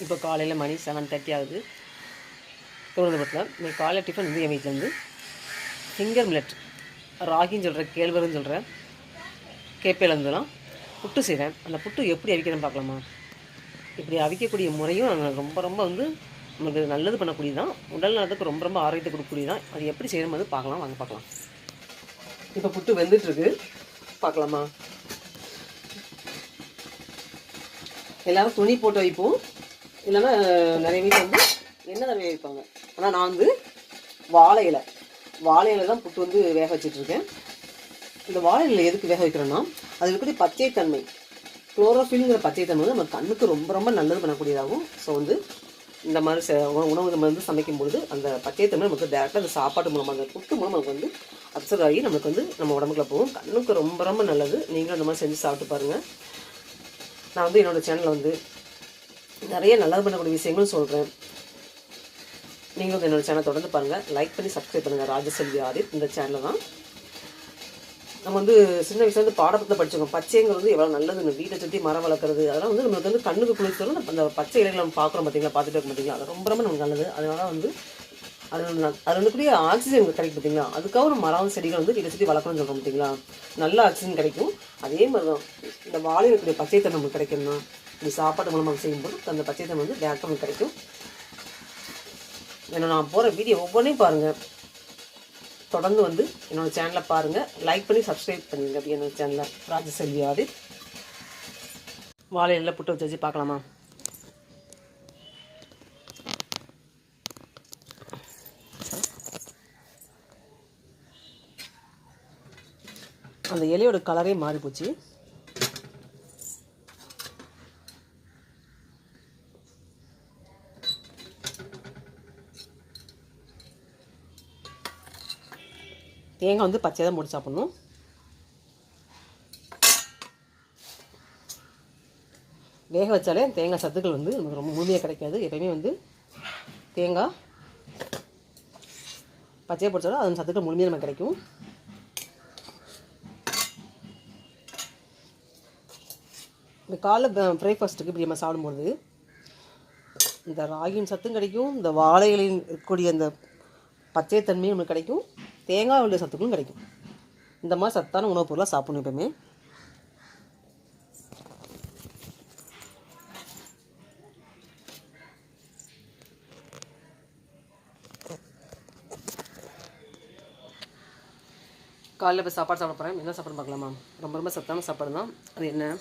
இப்போ காலையில் மணி 7:30 ஆகுது. திருவனந்தபுரத்தில் இன்னைக்கு காலையில் டிஃபன் வந்து என் வீட்டில் வந்து ஃபிங்கர் மில்லட் ராகின்னு சொல்கிறேன், கேழ்வரகுன்னு சொல்கிறேன், கேப்பையிலேருந்துலாம் புட்டு செய்கிறேன். அந்த புட்டு எப்படி அவிக்கிறேன்னு பார்க்கலாமா? இப்படி அவிக்கக்கூடிய முறையும் ரொம்ப ரொம்ப வந்து நமக்கு நல்லது பண்ணக்கூடியதான், உடல் நலத்துக்கு ரொம்ப ரொம்ப ஆரோக்கியத்தை கொடுக்கக்கூடியதான். அது எப்படி செய்யணும் வந்து பார்க்கலாம், வாங்க பார்க்கலாம். இப்போ புட்டு வெந்துட்டுருக்கு, பார்க்கலாமா? எல்லோரும் துணி போட்டு வைப்போம், இல்லைன்னா நிறைய வீட்டில் வந்து எண்ணெய் தடவை வைப்பாங்க. ஆனால் நான் வந்து வாழை இலை தான் புட்டு வந்து வேக வச்சிட்ருக்கேன். இந்த வாழை இலை எதுக்கு வேக வைக்கிறோன்னா, அது இருக்கக்கூடிய பச்சைத்தன்மை, குளோரோஃபில்ங்கிற பச்சைத்தன்மை வந்து நம்ம கண்ணுக்கு ரொம்ப ரொம்ப நல்லது பண்ணக்கூடியதாகும். ஸோ வந்து இந்த மாதிரி உணவு நம்ம வந்து சமைக்கும்பொழுது அந்த பச்சைத்தன்மை நமக்கு டேரெக்டாக அந்த சாப்பாட்டு மூலமாக, அந்த புட்டு மூலம் நமக்கு வந்து அப்சர்வ் ஆகி நமக்கு வந்து நம்ம உடம்புக்குள்ள போகும். கண்ணுக்கு ரொம்ப ரொம்ப நல்லது. நீங்களும் அந்த மாதிரி செஞ்சு சாப்பிட்டு பாருங்கள். நான் வந்து என்னோடய சேனலில் வந்து நிறைய நல்லது பண்ணக்கூடிய விஷயங்களும் சொல்கிறேன். நீங்களும் என்னோடய சேனலை தொடர்ந்து பாருங்கள், லைக் பண்ணி சப்ஸ்கிரைப் பண்ணுங்கள். ராஜசெல்வி ஆதித் இந்த சேனலில் தான் நம்ம வந்து சின்ன வயசுல வந்து பாடப்பத்தில் படிச்சுக்கோம். பச்சைங்கிறது வந்து எவ்வளோ நல்லதுன்னு, வீட்டை சுற்றி மரம் வளர்க்குறது, அதெல்லாம் வந்து நமக்கு வந்து கண்ணுக்கு குளிர்ச்சி. அந்த பச்சை இலைகளை நம்ம பார்க்குறோம் பார்த்தீங்களா, பார்த்துட்டு இருக்க பார்த்தீங்களா, அது ரொம்ப ரொம்ப நமக்கு நல்லது. அதனால வந்து அது வந்து கூடிய ஆக்சிஜன் கிடைக்கும் பார்த்தீங்களா, அதுக்காக நம்ம மரம் செடிகள் வந்து வீட்டை சுற்றி வளர்க்கணும்னு சொல்கிறோம் பார்த்தீங்களா, நல்ல ஆக்சிஜன் கிடைக்கும். அதே மாதிரி தான் இந்த வாழை இருக்கக்கூடிய பச்சைத்தன்மை நமக்கு கிடைக்கணும்னா இந்த சாப்பாடு மூலமாக செய்யும்போது அந்த பச்சைத்தன்மை வந்து டேரக்டாக நமக்கு கிடைக்கும். ஏன்னா நான் போகிற வீடியோ ஒவ்வொன்றையும் பாருங்கள், தொடர்ந்து வந்து என்னோடய சேனலை பாருங்கள், லைக் பண்ணி சப்ஸ்கிரைப் பண்ணுங்க. அப்படி என்னோடய சேனலில் ராஜசெல்வி ஆதித். வாழை இலையில புட்டு வச்சு பார்க்கலாமா? அந்த இலையோட கலரே மாறி போச்சு. தேங்காய் வந்து பச்சை தான் போட்டு சாப்பிட்ணும். வேக வச்சாலே தேங்காய் சத்துக்கள் வந்து நமக்கு ரொம்ப முழுமையாக கிடைக்காது. எப்பயுமே வந்து தேங்காய் பச்சையாக போட்டாலும் அதன் சத்துக்கள் முழுமையாக நமக்கு கிடைக்கும். இந்த காலைல பிரேக்ஃபாஸ்ட்டுக்கு இப்படி நம்ம சாப்பிடும்போது இந்த ராகியின் சத்தும் கிடைக்கும், இந்த வாழைகளின் இருக்கக்கூடிய அந்த பச்சைத்தன்மையும் நமக்கு கிடைக்கும், தேங்காயோடைய சத்துக்களும் கிடைக்கும். இந்த மாதிரி சத்தான உணவுப் பொருளாக சாப்பிடணும் எப்பவுமே. காலையில் இப்போ சாப்பாடு சாப்பிட போகிறேன். என்ன சாப்பாடு பார்க்கலாமா? ரொம்ப ரொம்ப சத்தான சாப்பாடு தான். அது என்ன?